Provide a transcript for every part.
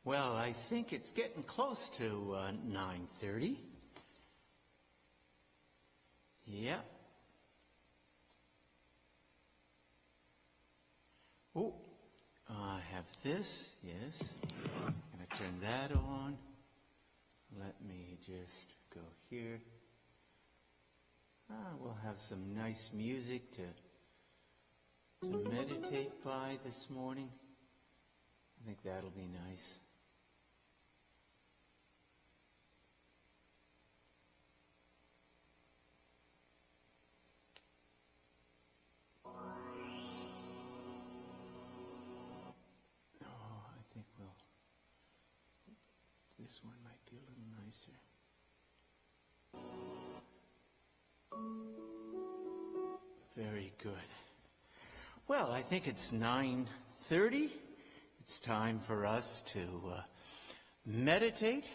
Well, I think it's getting close to 9:30. Yeah. Oh, I have this, yes. I'm going to turn that on. Let me just go here. We'll have some nice music to meditate by this morning. I think that'll be nice. This one might be a little nicer. Very good. Well, I think it's 9:30. It's time for us to meditate.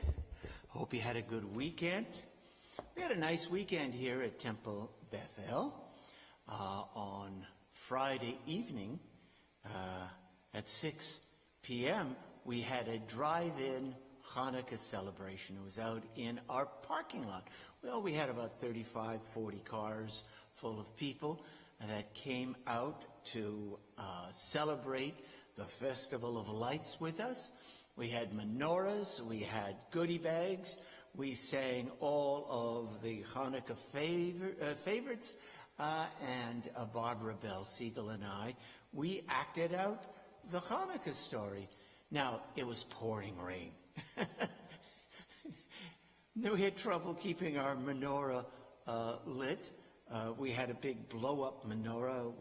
Hope you had a good weekend. We had a nice weekend here at Temple Bethel on Friday evening at 6 p.m. We had a drive-in Hanukkah celebration. It was out in our parking lot. Well, we had about 35, 40 cars full of people that came out to celebrate the Festival of Lights with us. We had menorahs, we had goodie bags, we sang all of the Hanukkah favorites, and Barbara Bell Siegel and I, we acted out the Hanukkah story. Now, it was pouring rain. We had trouble keeping our menorah lit. We had a big blow-up menorah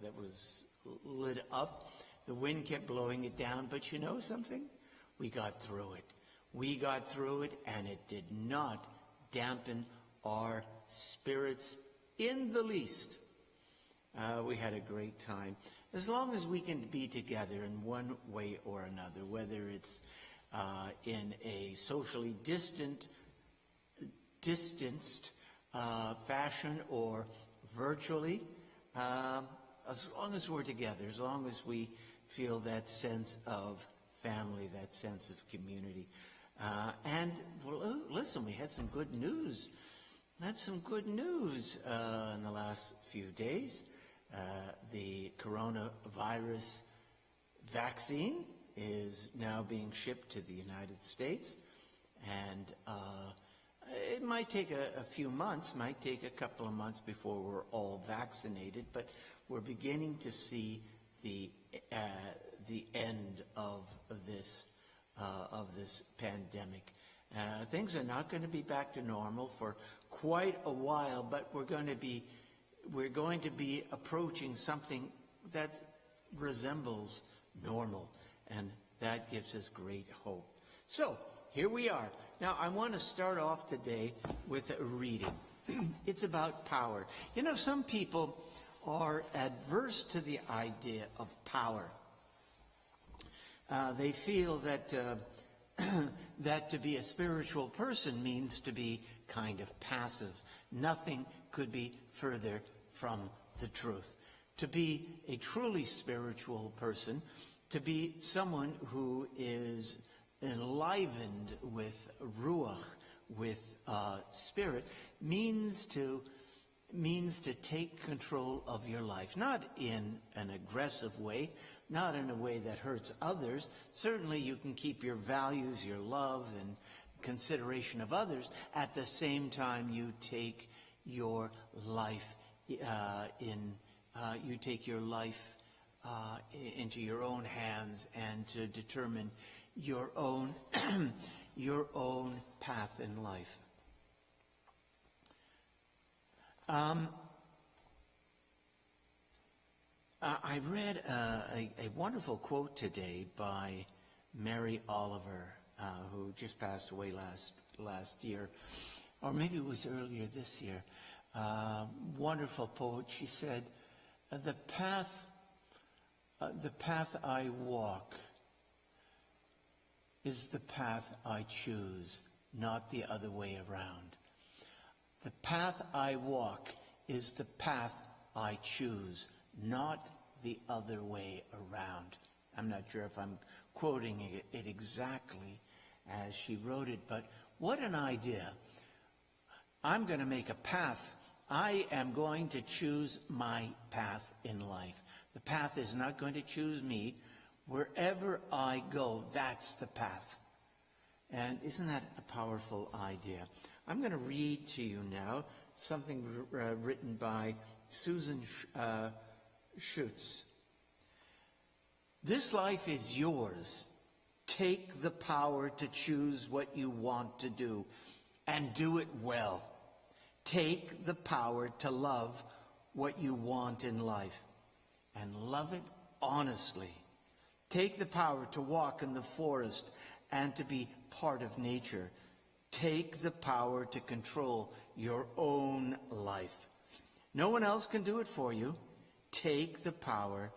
that was lit up. The wind kept blowing it down, but you know something? We got through it. We got through it, and it did not dampen our spirits in the least. We had a great time. As long as we can be together in one way or another, whether it's in a socially distanced fashion or virtually, as long as we're together, as long as we feel that sense of family, that sense of community. And well, listen, we had some good news. In the last few days. The coronavirus vaccine is now being shipped to the United States, and it might take a few months, might take a couple of months before we're all vaccinated, but we're beginning to see the end of this pandemic. Things are not going to be back to normal for quite a while, but we're going to be approaching something that resembles normal, and that gives us great hope. So, here we are. Now, I want to start off today with a reading. It's about power. You know, some people are adverse to the idea of power. They feel that that to be a spiritual person means to be kind of passive. Nothing could be further from the truth. To be a truly spiritual person, to be someone who is enlivened with ruach, with spirit, means to take control of your life, not in an aggressive way, not in a way that hurts others. Certainly you can keep your values, your love, and consideration of others. At the same time, you take your life into your own hands, and to determine your own your own path in life. I read a wonderful quote today by Mary Oliver, who just passed away last year, or maybe it was earlier this year. Wonderful poet. She said, "The path I walk is the path I choose, not the other way around. The path I walk is the path I choose, not the other way around." I'm not sure if I'm quoting it exactly as she wrote it, but what an idea. I'm going to make a path. I am going to choose my path in life. The path is not going to choose me. Wherever I go, that's the path. And isn't that a powerful idea? I'm going to read to you now something written by Susan Schutz. This life is yours. Take the power to choose what you want to do and do it well. Take the power to love what you want in life and love it honestly. Take the power to walk in the forest and to be part of nature. Take the power to control your own life. No one else can do it for you. Take the power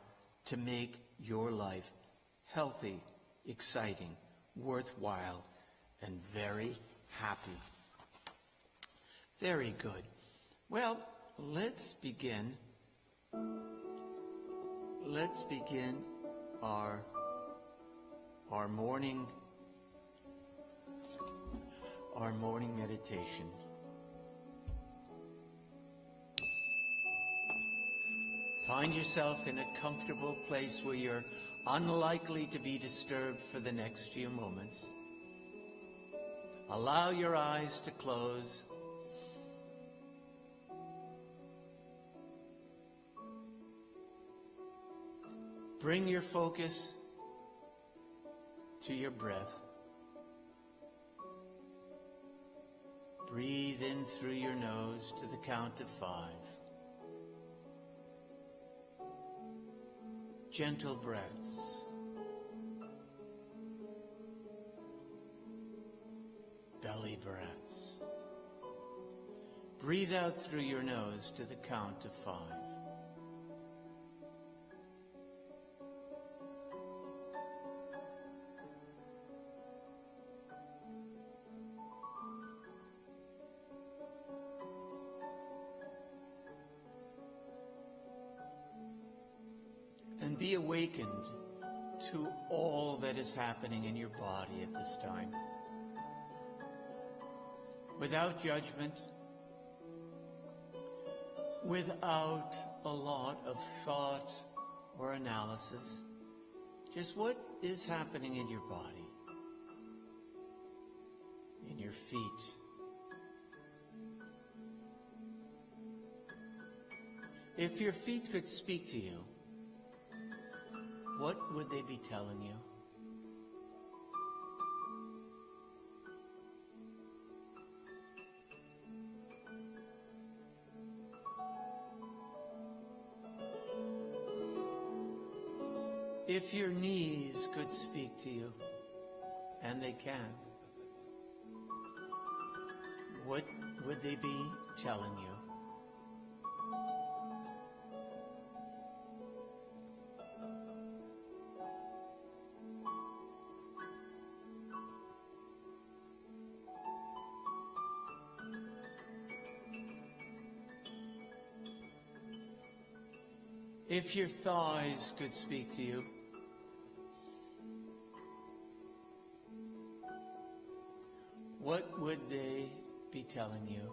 to make your life healthy, exciting, worthwhile, and very happy. Very good. Well, let's begin. Let's begin our morning meditation. Find yourself in a comfortable place where you're unlikely to be disturbed for the next few moments. Allow your eyes to close. Bring your focus to your breath. Breathe in through your nose to the count of 5. Gentle breaths. Belly breaths. Breathe out through your nose to the count of 5. And be awakened to all that is happening in your body at this time. Without judgment, without a lot of thought or analysis, just what is happening in your body, in your feet. If your feet could speak to you, what would they be telling you? If your knees could speak to you, and they can, what would they be telling you? If your thighs could speak to you, what would they be telling you?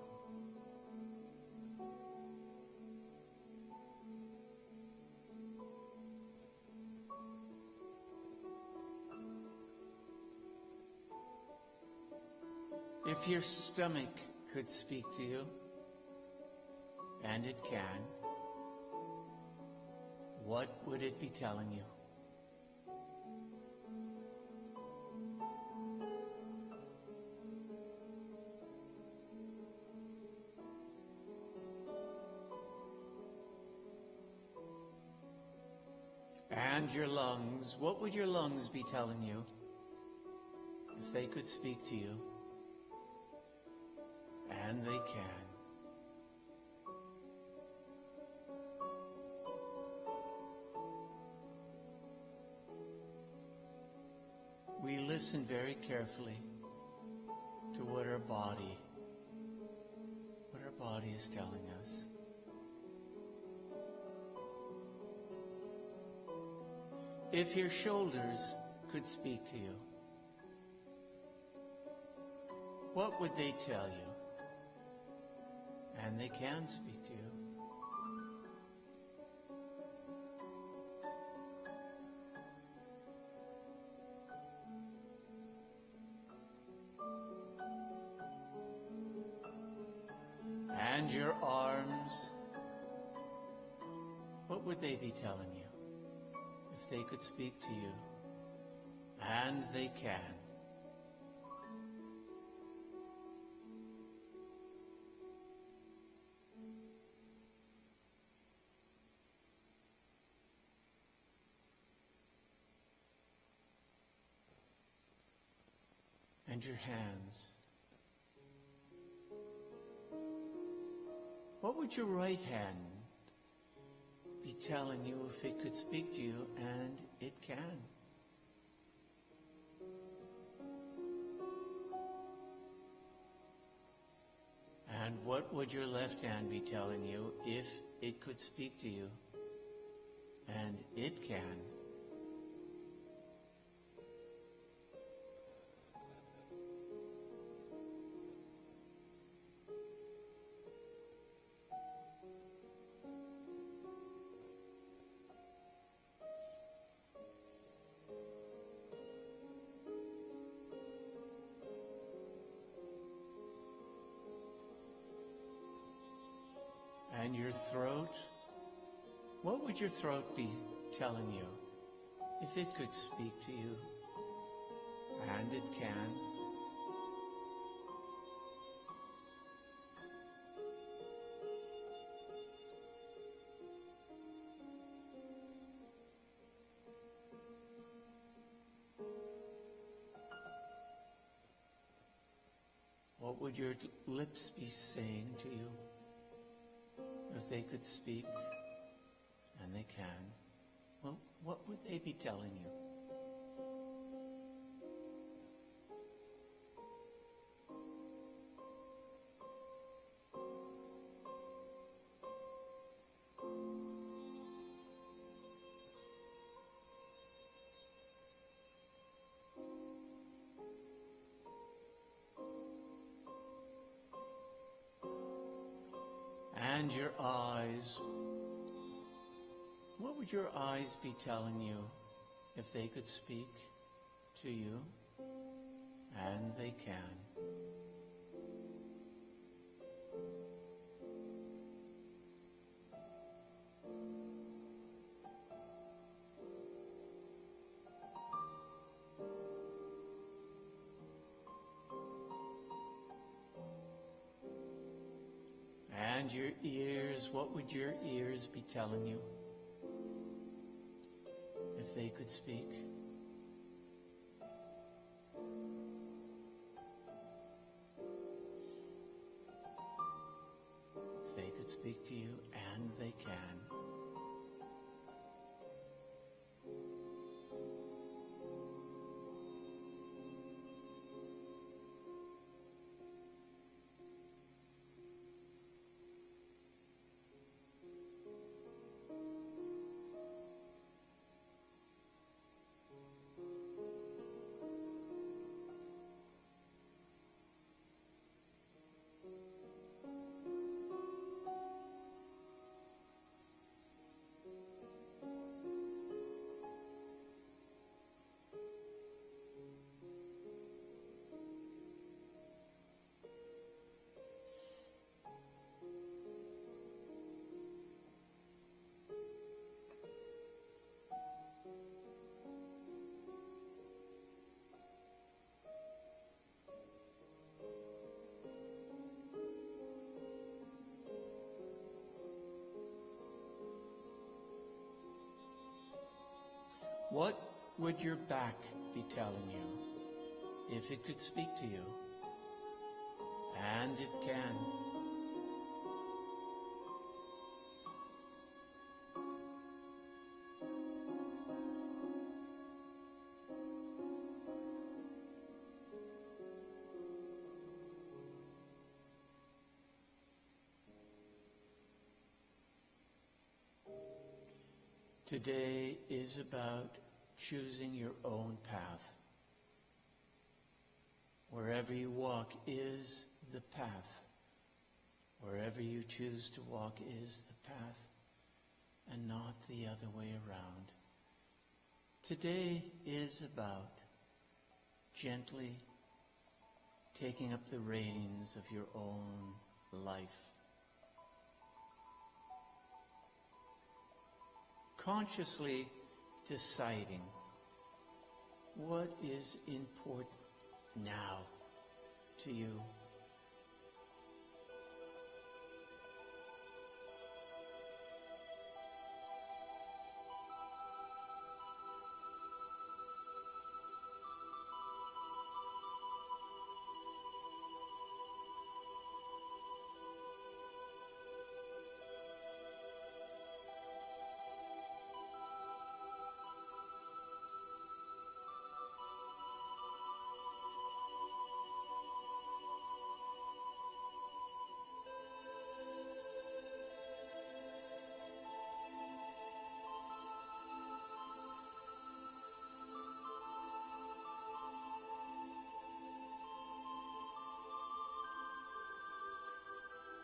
If your stomach could speak to you, and it can, what would it be telling you? And your lungs, what would your lungs be telling you if they could speak to you? And they can. We listen very carefully to what our body is telling us. If your shoulders could speak to you, what would they tell you? And they can speak to you. And your arms, what would they be telling you if they could speak to you? And they can. And your hands. What would your right hand be telling you if it could speak to you? And it can. And what would your left hand be telling you if it could speak to you? And it can. And your throat, what would your throat be telling you if it could speak to you? And it can. What would your lips be saying to you? If they could speak, and they can, well, what would they be telling you? And your eyes, what would your eyes be telling you if they could speak to you? And they can. And your ears, what would your ears be telling you if they could speak? If they could speak to you, and they can. What would your back be telling you if it could speak to you? And it can. Today is about choosing your own path. Wherever you walk is the path. Wherever you choose to walk is the path, and not the other way around. Today is about gently taking up the reins of your own life. Consciously deciding what is important now to you.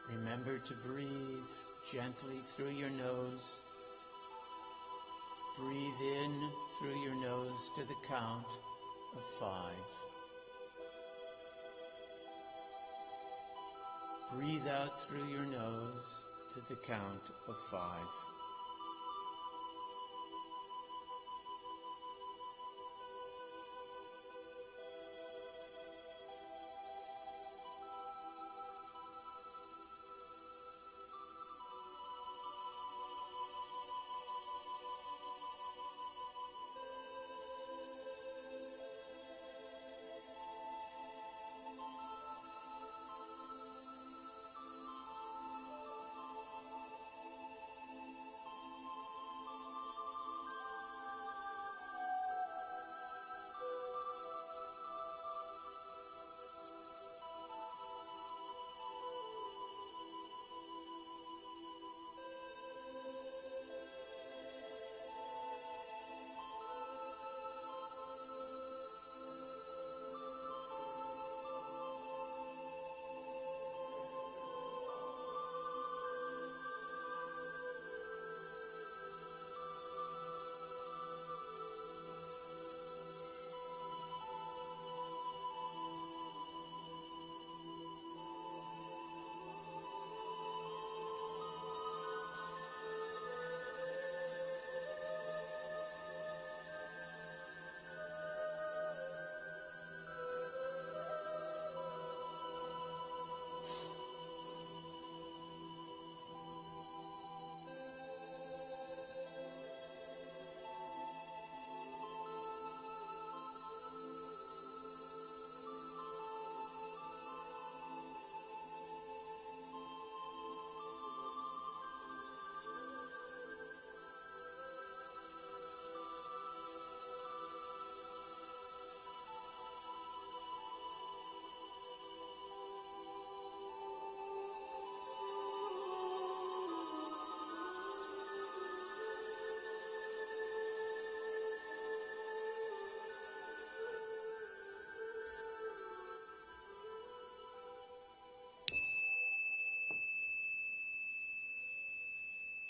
Remember to breathe gently through your nose. Breathe in through your nose to the count of 5. Breathe out through your nose to the count of 5.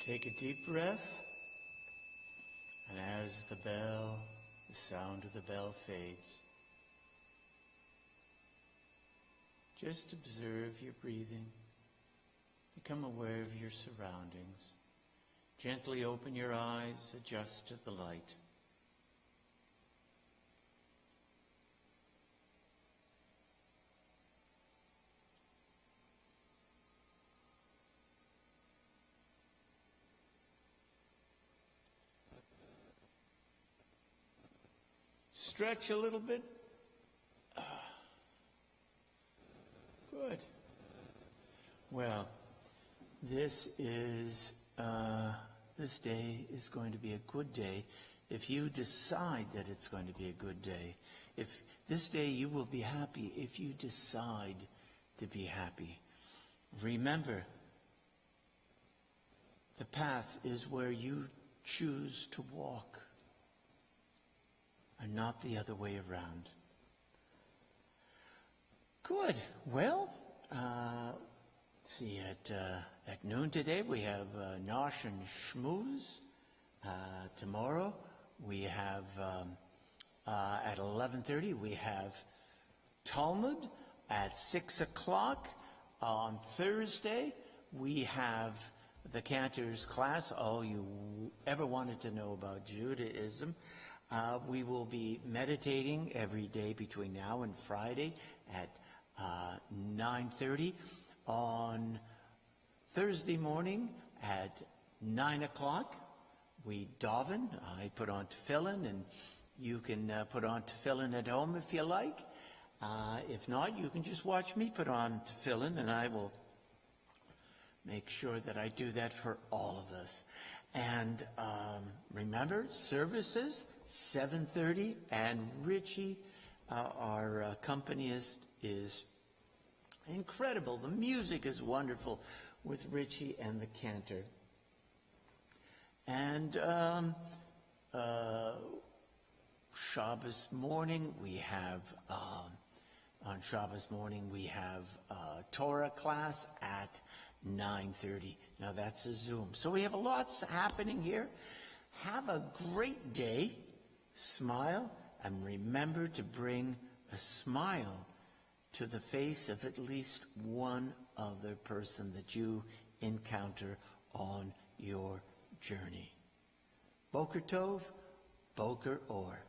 Take a deep breath, and as the sound of the bell fades, just observe your breathing. Become aware of your surroundings. Gently open your eyes, adjust to the light. Stretch a little bit. Good. Well, this day is going to be a good day if you decide that it's going to be a good day. If this day you will be happy if you decide to be happy. Remember, the path is where you choose to walk. and not the other way around. Good. Well, see, at noon today we have Nosh and Schmooze. Tomorrow we have, at 11:30, we have Talmud. At 6 o'clock on Thursday, we have the Cantor's class, all you ever wanted to know about Judaism. We will be meditating every day between now and Friday at 9:30. On Thursday morning at 9 o'clock, we daven. I put on tefillin, and you can put on tefillin at home if you like. If not, you can just watch me put on tefillin, and I will make sure that I do that for all of us. And remember, services, 7:30, and Richie, our accompanist, is incredible. The music is wonderful with Richie and the Cantor. And Shabbos morning, we have, on Shabbos morning, we have Torah class at 9:30. Now that's a Zoom. So we have lots happening here. Have a great day. Smile, and remember to bring a smile to the face of at least one other person that you encounter on your journey. Boker Tov, Boker Or.